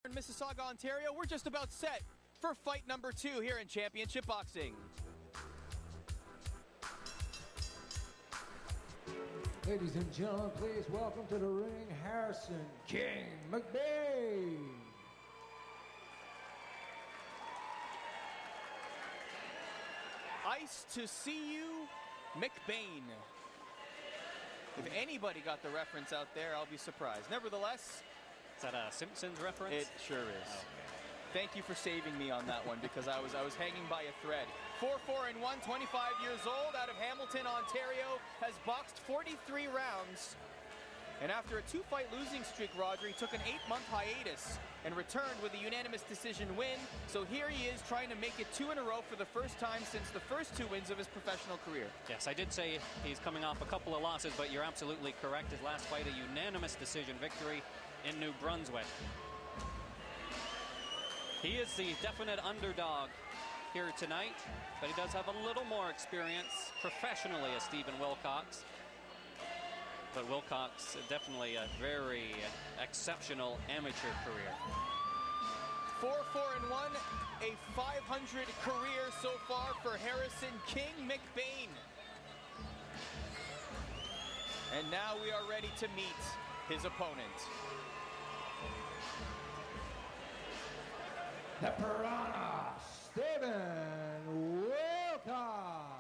In Mississauga, Ontario, we're just about set for fight number 2 here in Championship Boxing. Ladies and gentlemen, please welcome to the ring Harrison King McBain. Ice to see you, McBain. If anybody got the reference out there, I'll be surprised. Nevertheless, is that a Simpsons reference? It sure is. Okay. Thank you for saving me on that one because I was hanging by a thread. 4-4-1, 25 years old, out of Hamilton, Ontario, has boxed 43 rounds. And after a 2-fight losing streak, Roger, he took an 8-month hiatus and returned with a unanimous decision win. So here he is trying to make it 2 in a row for the first time since the first 2 wins of his professional career. Yes, I did say he's coming off a couple of losses, but you're absolutely correct. His last fight, a unanimous decision victory in New Brunswick. He is the definite underdog here tonight, but he does have a little more experience professionally as Stephen Wilcox. But Wilcox, definitely a very exceptional amateur career. 4-4-1, a 500 career so far for Harrison King McBain. And now we are ready to meet his opponent. The Piranha, Stephen Wilcox.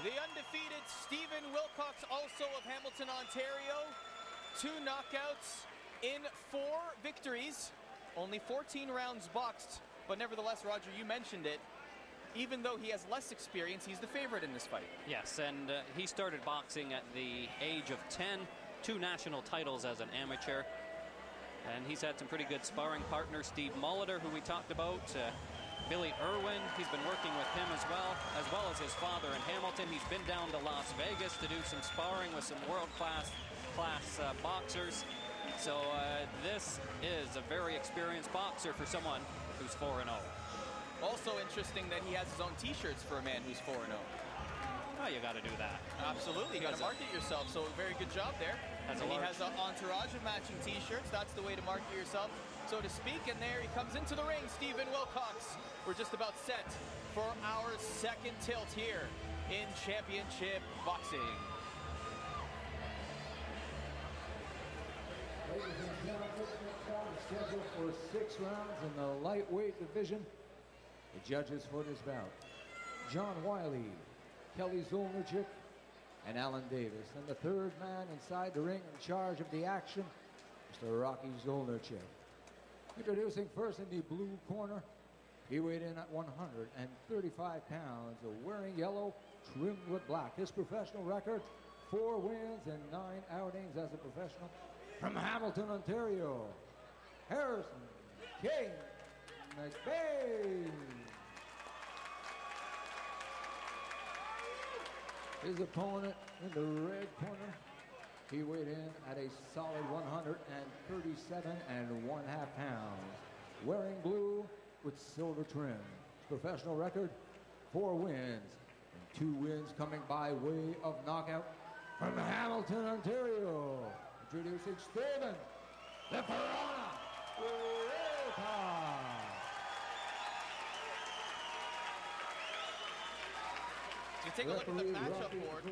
The undefeated Stephen Wilcox, also of Hamilton, Ontario. 2 knockouts in 4 victories. Only 14 rounds boxed, but nevertheless, Roger, you mentioned it. Even though he has less experience, he's the favorite in this fight. Yes, and he started boxing at the age of 10, 2 national titles as an amateur. And he's had some pretty good sparring partners. Steve Molitor, who we talked about, Billy Irwin, he's been working with him as well as his father in Hamilton. He's been down to Las Vegas to do some sparring with some world-class boxers. So this is a very experienced boxer for someone who's 4-0. Also interesting that he has his own t-shirts for a man who's 4-0. Oh, you got to do that. Absolutely, you got to market yourself, so very good job there. And he has an entourage of matching t-shirts. That's the way to market yourself, so to speak. And there he comes into the ring, Stephen Wilcox. We're just about set for our second tilt here in Championship Boxing. Ladies and gentlemen, this round is scheduled for 6 rounds in the lightweight division. The judges for this bout: John Wiley, Kelly Zolnichik, and Alan Davis. And the third man inside the ring in charge of the action, Mr. Rocky Zolnichik. Introducing first in the blue corner, he weighed in at 135 pounds, wearing yellow, trimmed with black. His professional record, 4 wins and 9 outings as a professional. From Hamilton, Ontario, Harrison King McBain. His opponent in the red corner, he weighed in at a solid 137 1/2 pounds, wearing blue with silver trim. His professional record, 4 wins and 2 wins coming by way of knockout. From Hamilton, Ontario, introducing Stephen the Piranha Wilcox. You take a look at the matchup board,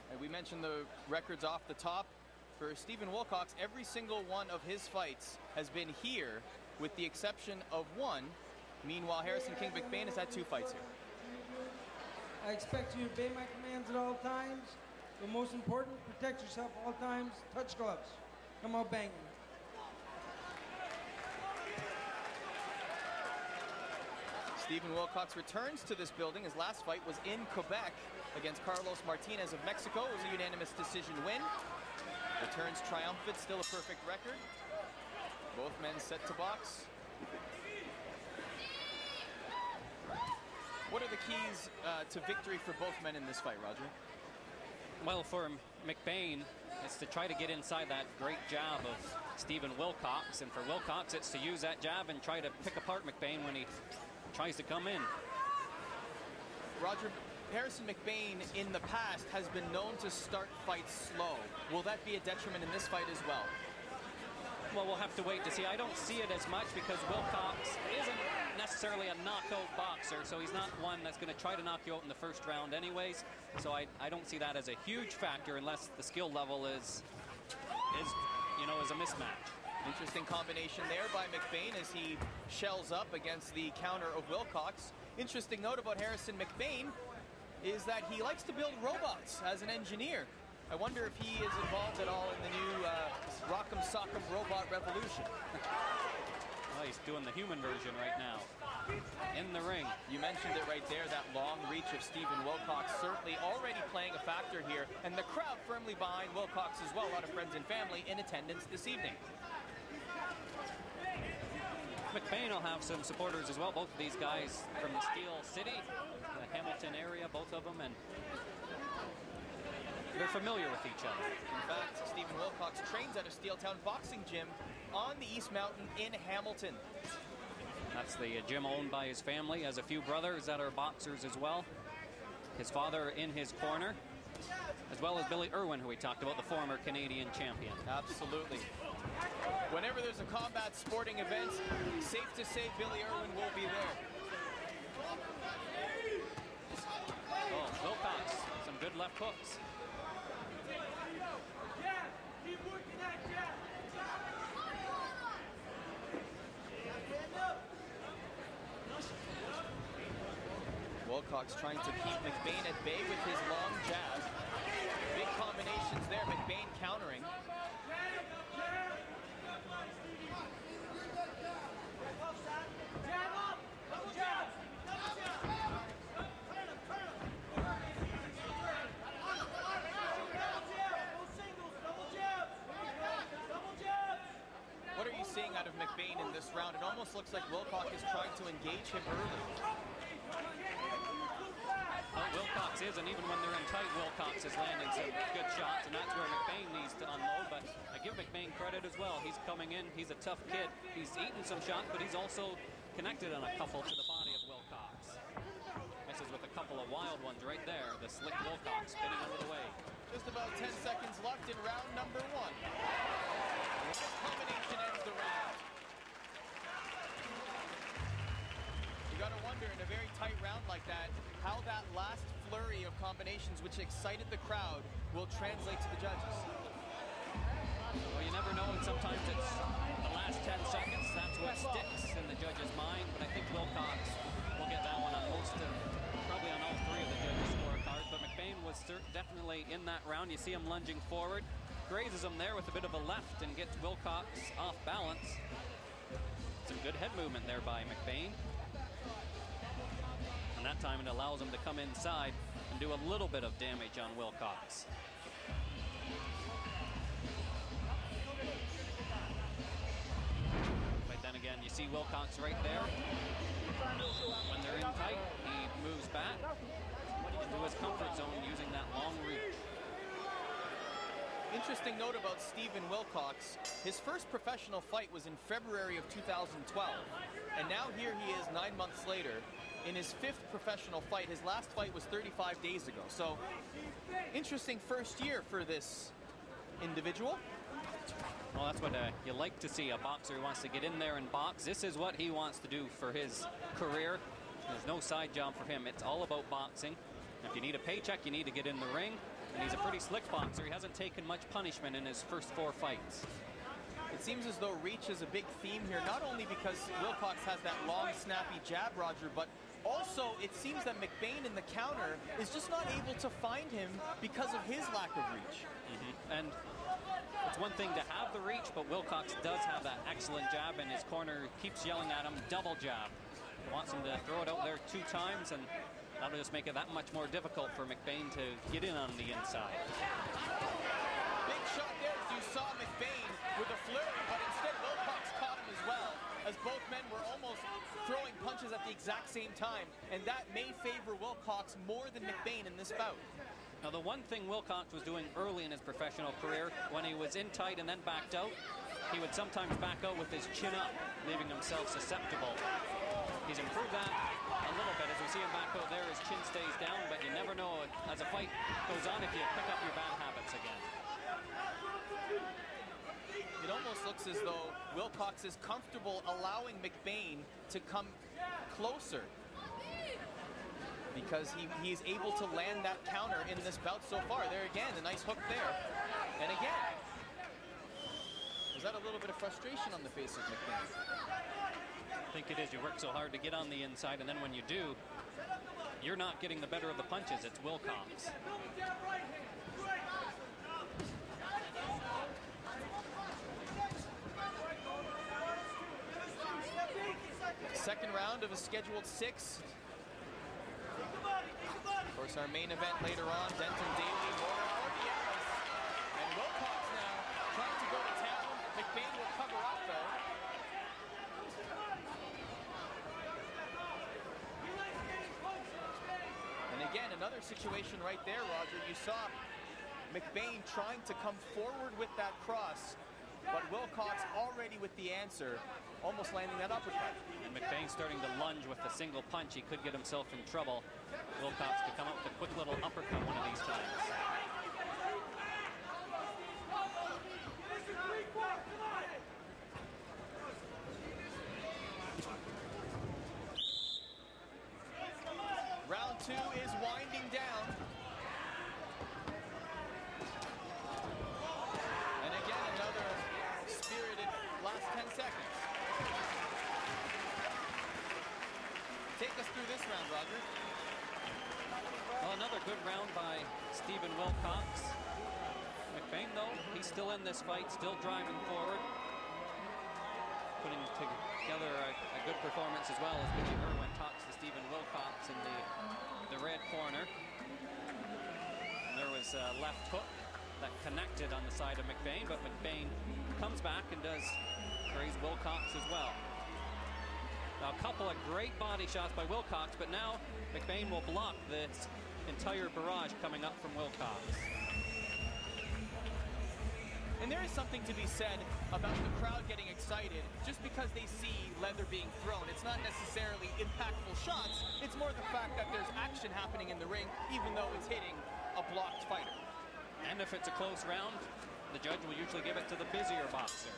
and we mentioned the records off the top. For Stephen Wilcox, every single one of his fights has been here, with the exception of 1. Meanwhile, Harrison King McBain has had 2 fights here. I expect you to obey my commands at all times, but most important, protect yourself at all times. Touch gloves. Come out banging. Stephen Wilcox returns to this building. His last fight was in Quebec against Carlos Martinez of Mexico. It was a unanimous decision win. Returns triumphant, still a perfect record. Both men set to box. What are the keys to victory for both men in this fight, Roger? Well, for McBain, it's to try to get inside that great jab of Stephen Wilcox. And for Wilcox, it's to use that jab and try to pick apart McBain when he tries to come in. Roger, Harrison McBain in the past has been known to start fights slow. Will that be a detriment in this fight as well? Well, we'll have to wait to see. I don't see it as much because Wilcox isn't necessarily a knockout boxer, so he's not one that's going to try to knock you out in the first round anyways. So I don't see that as a huge factor unless the skill level is a mismatch. Interesting combination there by McBain as he shells up against the counter of Wilcox. Interesting note about Harrison McBain is that he likes to build robots as an engineer. I wonder if he is involved at all in the new Rock'em Sock'em Robot Revolution. Well, he's doing the human version right now. In the ring. You mentioned it right there, that long reach of Stephen Wilcox certainly already playing a factor here, and the crowd firmly behind Wilcox as well. A lot of friends and family in attendance this evening. McBain will have some supporters as well, both of these guys from the Steel City, the Hamilton area, both of them, and they're familiar with each other. In fact, Stephen Wilcox trains at a Steeltown boxing gym on the East Mountain in Hamilton. That's the gym owned by his family. He has a few brothers that are boxers as well. His father in his corner, as well as Billy Irwin, who we talked about, the former Canadian champion. Absolutely. Whenever there's a combat sporting event, safe to say Billy Irwin will be there. Oh, Wilcox, some good left hooks. Wilcox trying to keep McBain at bay with his long jab. Big combinations there, McBain countering. What are you seeing out of McBain in this round? It almost looks like Wilcox is trying to engage him early. Well, Wilcox is, and even when they're in tight, Wilcox is landing some good shots, and that's where McBain needs to unload. But I give McBain credit as well. He's coming in. He's a tough kid. He's eaten some shots, but he's also connected on a couple to the body of Wilcox. Misses with a couple of wild ones right there. The slick Wilcox spinning out of the way. Just about 10 seconds left in round number 1. This combination ends the round. You got to wonder in a very tight round like that, how that last flurry of combinations which excited the crowd will translate to the judges. Well, you never know, and sometimes it's the last 10 seconds, that's what sticks in the judge's mind, but I think Wilcox will get that one on most of, probably on all 3 of the judges' scorecards, but McBain was definitely in that round. You see him lunging forward, grazes him there with a bit of a left and gets Wilcox off balance. Some good head movement there by McBain. And that time it allows him to come inside and do a little bit of damage on Wilcox. But then again, you see Wilcox right there. When they're in tight, he moves back into his comfort zone using that long reach. Interesting note about Stephen Wilcox. His first professional fight was in February of 2012. And now here he is 9 months later in his 5th professional fight. His last fight was 35 days ago. So, interesting first year for this individual. Well, that's what you like to see, a boxer who wants to get in there and box. This is what he wants to do for his career. There's no side job for him. It's all about boxing. If you need a paycheck, you need to get in the ring. And he's a pretty slick boxer. He hasn't taken much punishment in his first 4 fights. It seems as though reach is a big theme here, not only because Wilcox has that long, snappy jab, Roger, but also it seems that McBain in the counter is just not able to find him because of his lack of reach. And it's one thing to have the reach, but Wilcox does have that excellent jab, and his corner keeps yelling at him, double jab. Wants him to throw it out there 2 times, and that'll just make it that much more difficult for McBain to get in on the inside. Big shot there as you saw McBain with a flurry, but instead Wilcox caught him as well, as both men were almost throwing punches at the exact same time, and that may favor Wilcox more than McBain in this bout. Now, the one thing Wilcox was doing early in his professional career, when he was in tight and then backed out, he would sometimes back out with his chin up, leaving himself susceptible. He's improved that a little bit. As we see him back out there, his chin stays down, but you never know as a fight goes on if you pick up your bad habits again. it almost looks as though Wilcox is comfortable allowing McBain to come closer, because he is able to land that counter in this bout so far. There again, a nice hook there. And again, was that a little bit of frustration on the face of McBain? I think it is. You work so hard to get on the inside, and then when you do, you're not getting the better of the punches. It's Wilcox. Second round of a scheduled 6. Of course, our main event later on, Denton Daly, more Ordiales. And Wilcox now trying to go to town. McBain will cover up, though. And again, another situation right there, Roger. You saw McBain trying to come forward with that cross, but Wilcox already with the answer, almost landing that uppercut. And McBain starting to lunge with a single punch. He could get himself in trouble. Wilcox could come up with a quick little uppercut one of these times. Round 2 is winding down. And again, another spirited last 10 seconds. Take us through this round, Roger. Well, another good round by Stephen Wilcox. McBain, though, he's still in this fight, still driving forward. Putting together a good performance as well as Billy Irwin talks to Stephen Wilcox in the red corner. And there was a left hook that connected on the side of McBain, but McBain comes back and does graze Wilcox as well. Now, a couple of great body shots by Wilcox, but now McBain will block this entire barrage coming up from Wilcox. And there is something to be said about the crowd getting excited just because they see leather being thrown. It's not necessarily impactful shots. It's more the fact that there's action happening in the ring, even though it's hitting a blocked fighter. And if it's a close round, the judge will usually give it to the busier boxer.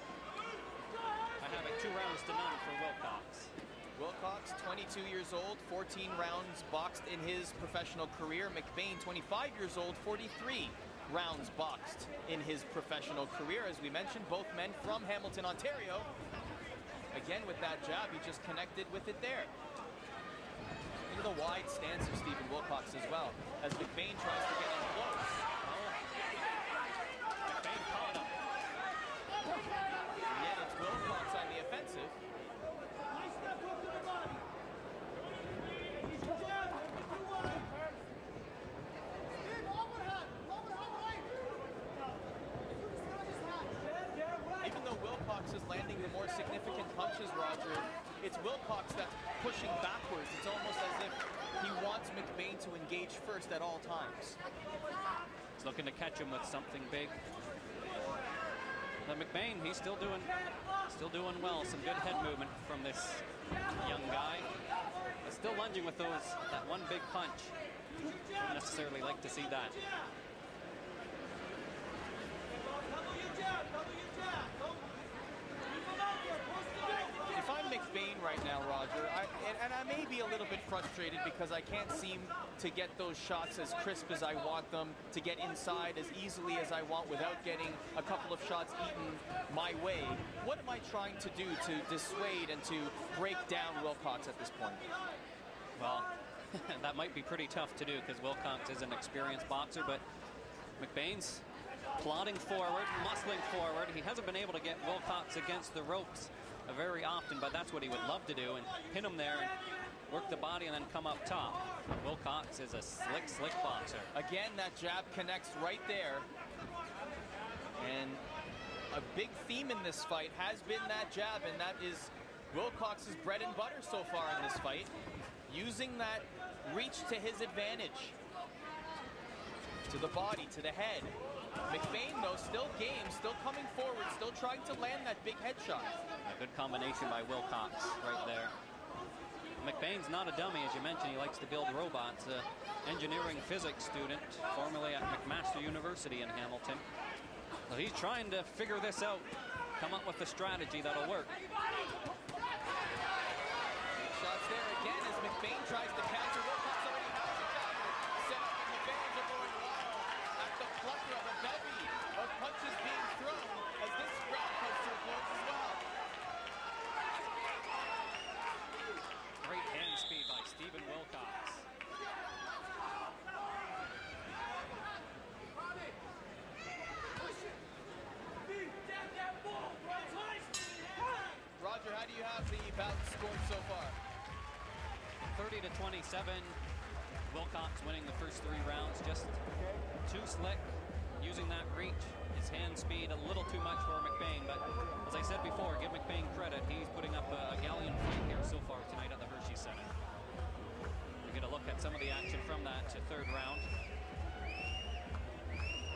I have it 2 rounds to none for Wilcox. Wilcox, 22 years old, 14 rounds boxed in his professional career. McBain, 25 years old, 43 rounds boxed in his professional career. As we mentioned, both men from Hamilton, Ontario. Again, with that jab, he just connected with it there. Look at the wide stance of Stephen Wilcox as well, as McBain tries to get in close. McBain caught him. And yet it's Wilcox on the offensive. Even though Wilcox is landing the more significant punches, Roger, it's Wilcox that's pushing backwards. It's almost as if he wants McBain to engage first at all times. He's looking to catch him with something big. But McBain, he's still doing well. Some good head movement from this young guy. But still lunging with that one big punch. Don't necessarily like to see that. If I'm McBain right now, Roger, and I may be a little bit frustrated because I can't seem to get those shots as crisp as I want them, to get inside as easily as I want without getting a couple of shots eaten my way. What am I trying to do to dissuade and to break down Wilcox at this point? Well, that might be pretty tough to do because Wilcox is an experienced boxer, but McBain's plodding forward, muscling forward. He hasn't been able to get Wilcox against the ropes very often, but that's what he would love to do, and pin him there and work the body and then come up top. Wilcox is a slick boxer. Again, that jab connects right there. And a big theme in this fight has been that jab, and that is Wilcox's bread and butter so far in this fight. Using that reach to his advantage. To the body, to the head. McBain, though, still game, still coming forward, still trying to land that big headshot. A good combination by Wilcox right there. McBain's not a dummy, as you mentioned. He likes to build robots. Engineering physics student, formerly at McMaster University in Hamilton. So he's trying to figure this out. come up with a strategy that'll work. Shots there again as McBain tries to counter. Wilcox already has it countered. Set up and McBain are going wild at the clutter of a bevy of punches being thrown as this round comes to a close as well. Great hand speed by Stephen Wilcox. Roger, how do you have the bout scored so far? 30-27. Wilcox winning the first 3 rounds. Just too slick, using that reach. His hand speed a little too much for McBain, but as I said before, give McBain credit. He's putting up a gallant fight here so far tonight at the Hershey Center. We get a look at some of the action from that 3rd round.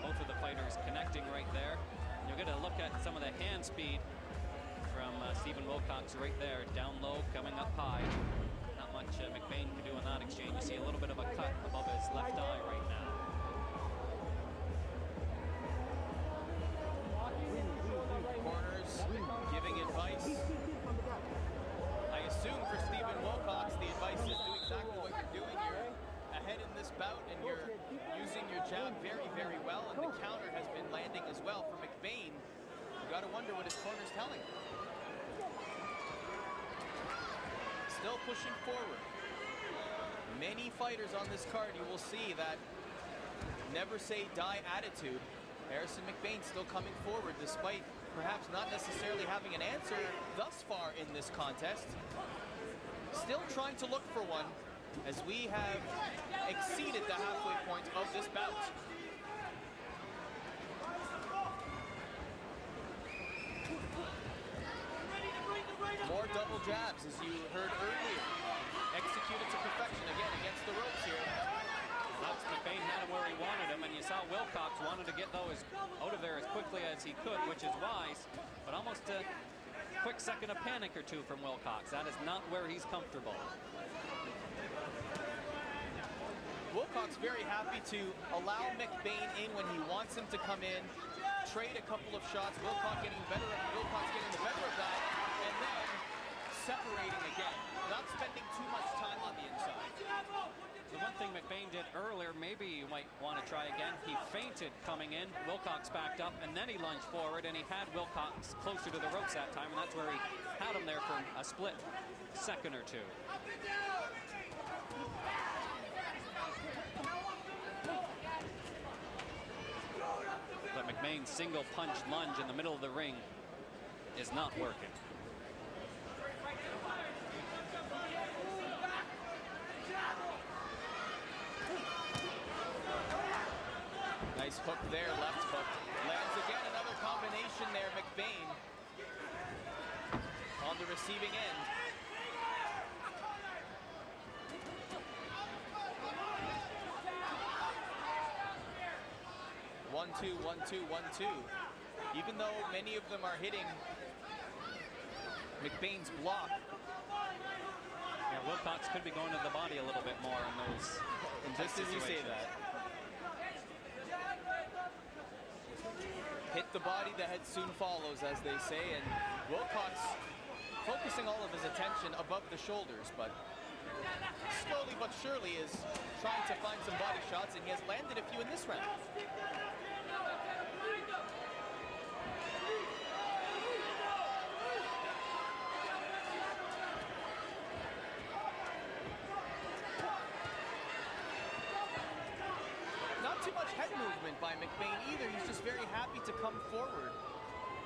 Both of the fighters connecting right there. You'll get a look at some of the hand speed from Stephen Wilcox right there, down low, coming up high. Not much McBain can do in that exchange. You see a little bit of a cut above his left eye right now. Corners giving advice. I assume for Stephen Wilcox, the advice is do exactly what you're doing. You're ahead in this bout and you're using your jab very, very well, and the counter has been landing as well. For McBain, you got to wonder what his corner's telling him. Still pushing forward. Many fighters on this card, you will see that never say die attitude. Harrison McBain still coming forward despite perhaps not necessarily having an answer thus far in this contest. Still trying to look for one as we have exceeded the halfway point of this bout. More double jabs, as you heard earlier. Executed to perfection again against the ropes here. That's McBain had him where he wanted him, and you saw Wilcox wanted to get those out of there as quickly as he could, which is wise, but almost a quick second of panic or two from Wilcox. That is not where he's comfortable. Wilcox very happy to allow McBain in when he wants him to come in, trade a couple of shots, Wilcox getting the better of that, and then separating again, not spending too much time on the inside. The one thing McBain did earlier, maybe you might want to try again, he feinted coming in, Wilcox backed up, and then he lunged forward, and he had Wilcox closer to the ropes that time, and that's where he had him there for a split second or two. But McBain's single punch lunge in the middle of the ring is not working. Nice hook there, left hook. Lands again, another combination there, McBain on the receiving end. One, two, 1, 2, 1, 2. Even though many of them are hitting McBain's block. Yeah, Wilcox could be going to the body a little bit more in those. And just as you say that, hit the body, the head soon follows, as they say, and Wilcox focusing all of his attention above the shoulders, but slowly but surely is trying to find some body shots, and he has landed a few in this round. Too much head movement by McBain either. He's just very happy to come forward.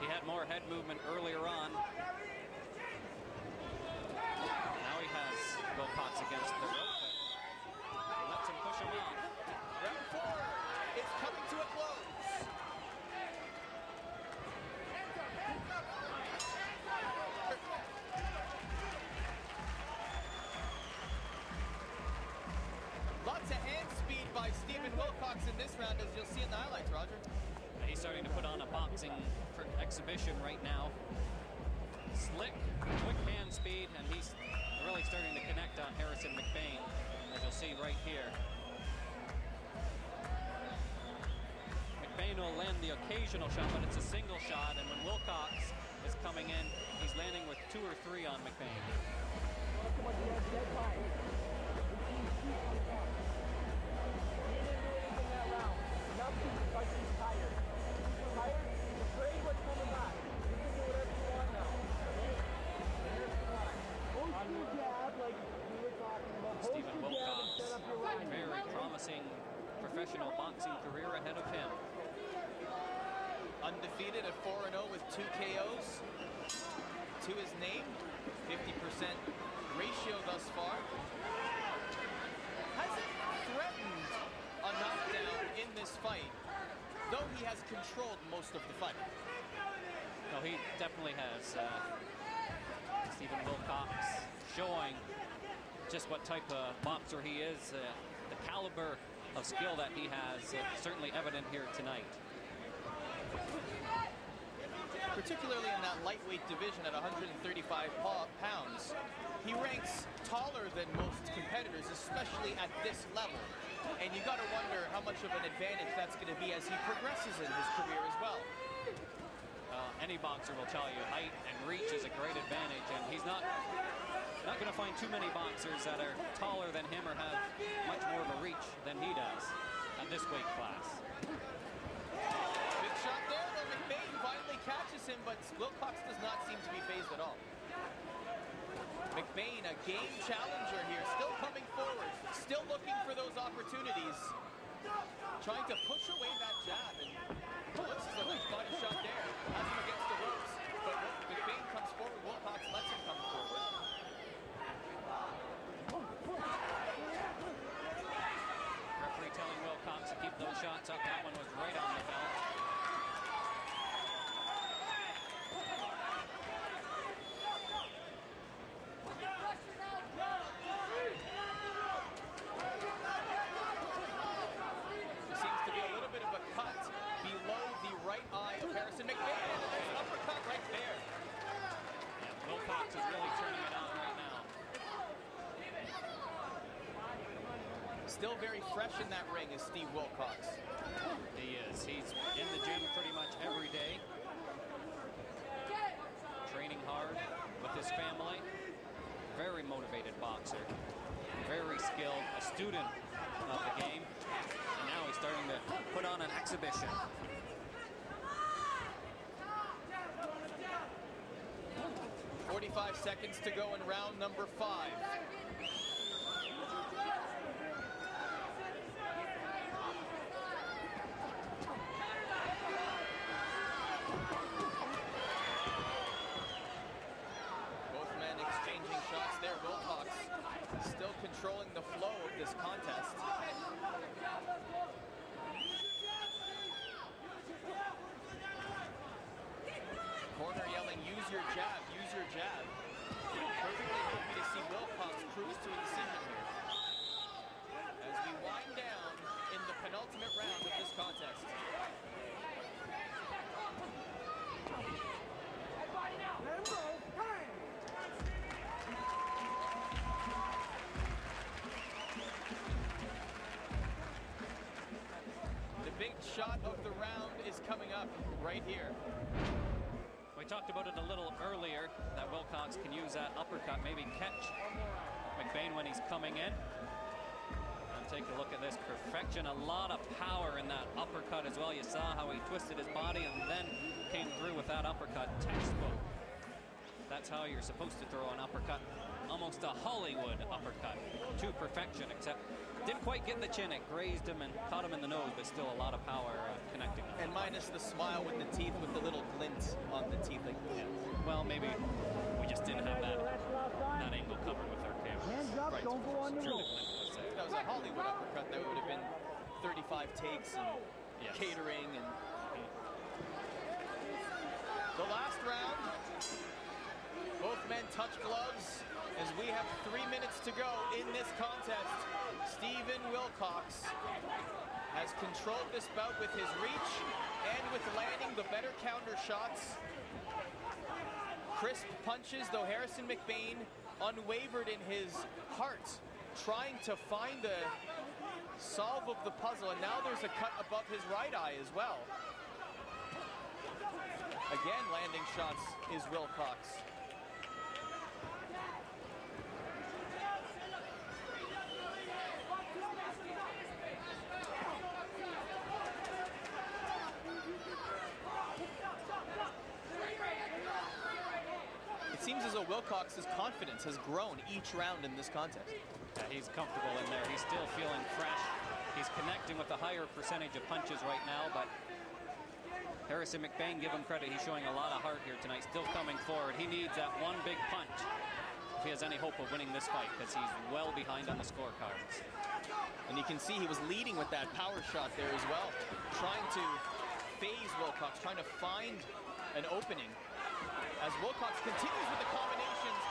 He had more head movement earlier on. Now he has Wilcox against the rope, but he lets him push him off. Round 4 is coming to a close. Lots of hand speed by Stephen Wilcox in this round, as you'll see in the highlights, Roger. He's starting to put on a boxing exhibition right now. Slick, quick hand speed, and he's really starting to connect on Harrison McBain, as you'll see right here. McBain will land the occasional shot, but it's a single shot, and when Wilcox coming in. He's landing with 2 or 3 on McBain. Stephen Wilcox, very promising professional boxing career ahead of him. Undefeated at 4-0 with 2 KOs to his name. 50% ratio thus far. Hasn't threatened a knockdown in this fight, though he has controlled most of the fight. No, he definitely has. Stephen Wilcox showing just what type of boxer he is. The caliber of skill that he has certainly evident here tonight. Particularly in that lightweight division at 135 pounds, he ranks taller than most competitors, especially at this level. And you got to wonder how much of an advantage that's going to be as he progresses in his career as well. Any boxer will tell you height and reach is a great advantage, and he's not going to find too many boxers that are taller than him or have much more of a reach than he does at this weight class. Big shot there, though. McBain finally catches him, but Wilcox does not seem to be phased at all. McBain, a game challenger here, still coming forward, still looking for those opportunities, trying to push away that jab, and looks as a nice body shot there, has him against the ropes, but McBain comes forward, Wilcox lets him come forward. Referee telling Wilcox to keep those shots up. That one was right on the belt. Seems to be a little bit of a cut below the right eye of Harrison McBain, and there's an uppercut right there. Yeah, Wilcox is really turning it on right now. Still very fresh in that ring is Steve Wilcox. He is. He's in the gym pretty much every day. Training hard with his family. Very motivated boxer. Very skilled, a student of the game. And now he's starting to put on an exhibition. .45 seconds to go in round number 5. Both men exchanging shots there. Wilcox still controlling the flow of this contest. Corner yelling, use your jab, use your jab. Perfectly happy to see Wilcox cruise to a decision here. As we wind down in the penultimate round of this contest. The big shot of the round is coming up right here. We talked about it a little earlier, that Wilcox can use that uppercut, maybe catch McBain when he's coming in. And take a look at this perfection. A lot of power in that uppercut as well. You saw how he twisted his body and then came through with that uppercut. Textbook. That's how you're supposed to throw an uppercut. Almost a Hollywood uppercut to perfection, except didn't quite get the chin. It grazed him and caught him in the nose, but still a lot of power connecting them. And minus the smile with the teeth, with the little glint on the teeth. Like, yeah. Well, maybe we just didn't have that angle covered with our cameras. Hands up, Right, don't go on the truly rope. glint was there. that was a Hollywood uppercut. That would have been 35 takes and Yes. catering. And the last round, both men touch gloves as we have 3 minutes to go in this contest. Stephen Wilcox has controlled this bout with his reach and with landing the better counter shots. Crisp punches, though Harrison McBain unwavered in his heart, trying to find the solve of the puzzle, and now there's a cut above his right eye as well. Again, landing shots is Wilcox. It seems as though Wilcox's confidence has grown each round in this contest. Yeah, he's comfortable in there. He's still feeling fresh. He's connecting with a higher percentage of punches right now, but Harrison McBain, give him credit. He's showing a lot of heart here tonight, still coming forward. He needs that one big punch if he has any hope of winning this fight, because he's well behind on the scorecards. And you can see he was leading with that power shot there as well, trying to phase Wilcox, trying to find an opening. As Wilcox continues with the combinations,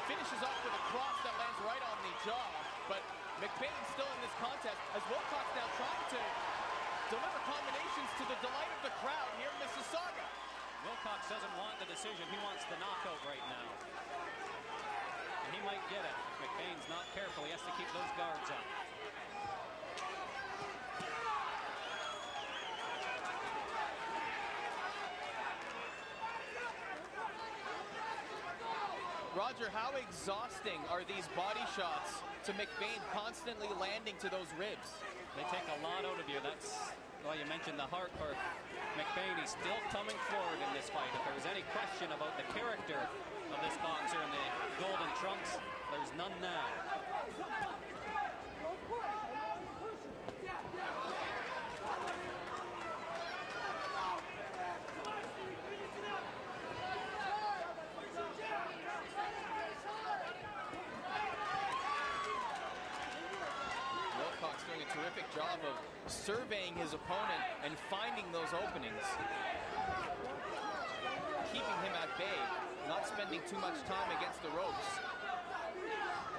finishes off with a cross that lands right on the jaw, but McBain still in this contest as Wilcox now trying to deliver combinations to the delight of the crowd here in Mississauga. Wilcox doesn't want the decision. He wants the knockout right now. And he might get it. If McBain's not careful, he has to keep those guards up. Roger, how exhausting are these body shots to McBain, constantly landing to those ribs? They take a lot out of you. That's why you mentioned the heart for McBain. He's still coming forward in this fight. If there was any question about the character of this boxer in the golden trunks, there's none now. Terrific job of surveying his opponent and finding those openings. Keeping him at bay, not spending too much time against the ropes.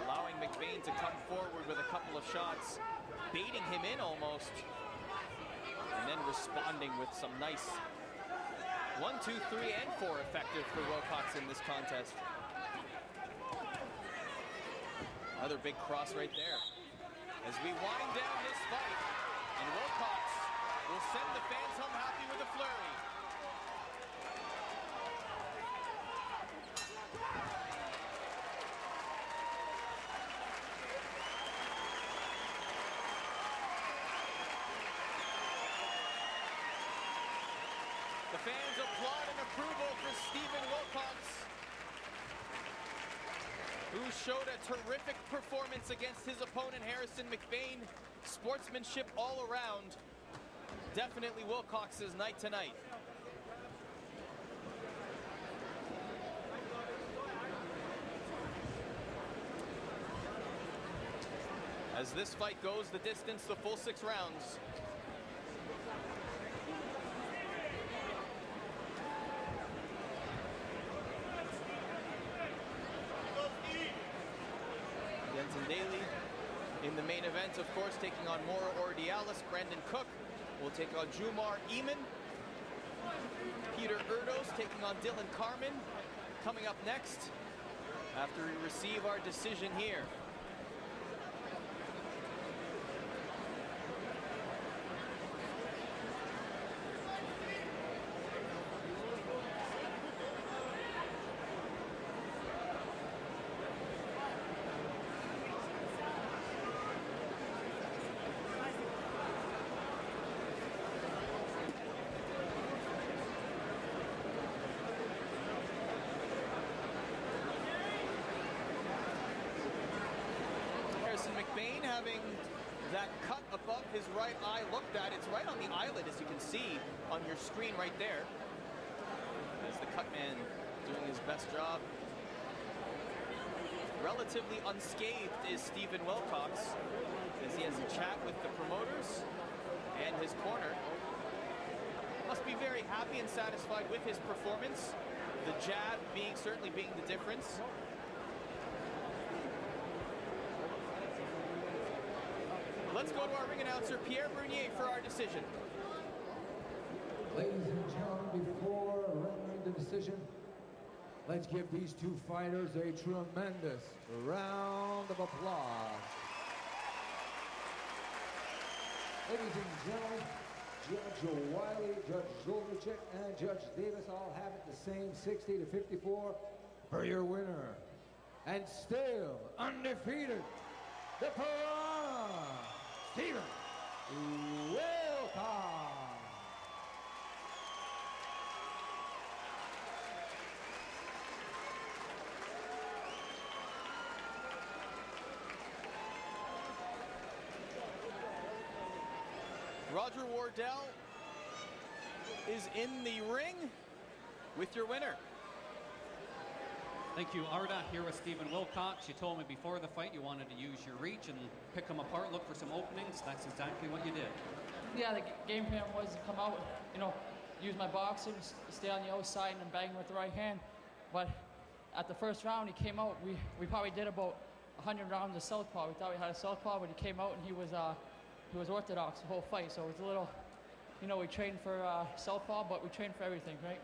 Allowing McBain to come forward with a couple of shots, baiting him in almost. And then responding with some nice 1, 2, 3, and 4 effective for Wilcox in this contest. Another big cross right there. As we wind down this fight, and Wilcox will send the fans home happy with a flurry. The fans applaud in approval for Stephen Wilcox, who showed a terrific performance against his opponent, Harrison McBain. Sportsmanship all around. Definitely Wilcox's night tonight. As this fight goes the distance, the full 6 rounds. Daly in the main event, of course, taking on Moro Ordialis. Brandon Cook will take on Jumar Eamon. Peter Erdos taking on Dylan Carmen. Coming up next, after we receive our decision here. McBain having that cut above his right eye looked at. It's right on the eyelid, as you can see on your screen right there. As the cut man doing his best job. Relatively unscathed is Stephen Wilcox, as he has a chat with the promoters and his corner. Must be very happy and satisfied with his performance. The jab certainly being the difference. Let's go to our ring announcer, Pierre Brunier, for our decision. Ladies and gentlemen, before rendering the decision, let's give these 2 fighters a tremendous round of applause. Ladies and gentlemen, Judge Wiley, Judge Zolnichik, and Judge Davis all have it the same 60-54 for your winner. And still undefeated, the Piranha, Stephen Wilcox. Roger Wardell is in the ring with your winner. Thank you, Arda. Here with Stephen Wilcox. You told me before the fight you wanted to use your reach and pick them apart, look for some openings. That's exactly what you did. Yeah, the game plan was to come out, use my boxing, stay on the outside and bang with the right hand. But at the first round, he came out. We probably did about 100 rounds of southpaw. We thought we had a southpaw, but he came out and he was orthodox the whole fight. So it was a little, we trained for southpaw, but we trained for everything, right?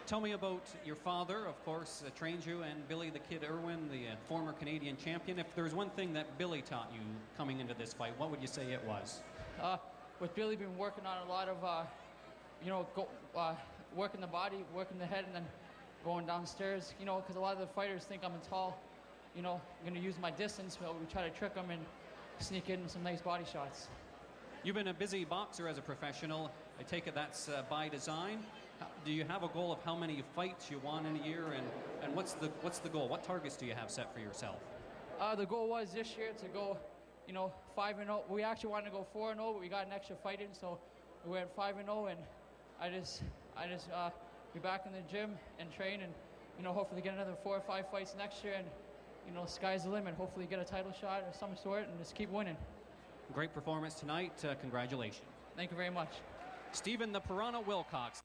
Tell me about your father, of course, trained you, and Billy the Kid Irwin, the former Canadian champion. If there was one thing that Billy taught you coming into this fight, what would you say it was? With Billy, been working on a lot of, working the body, working the head, and then going downstairs, because a lot of the fighters think I'm tall, I'm going to use my distance, but we try to trick them and sneak in some nice body shots. You've been a busy boxer as a professional. I take it that's by design. Do you have a goal of how many fights you want in a year, and what's the goal? What targets do you have set for yourself? The goal was this year to go, 5-0. We actually wanted to go 4-0, but we got an extra fight in, so we went 5-0, and I just be back in the gym and train, and hopefully get another 4 or 5 fights next year, and sky's the limit. Hopefully get a title shot of some sort, and just keep winning. Great performance tonight. Congratulations. Thank you very much. Stephen the Piranha Wilcox.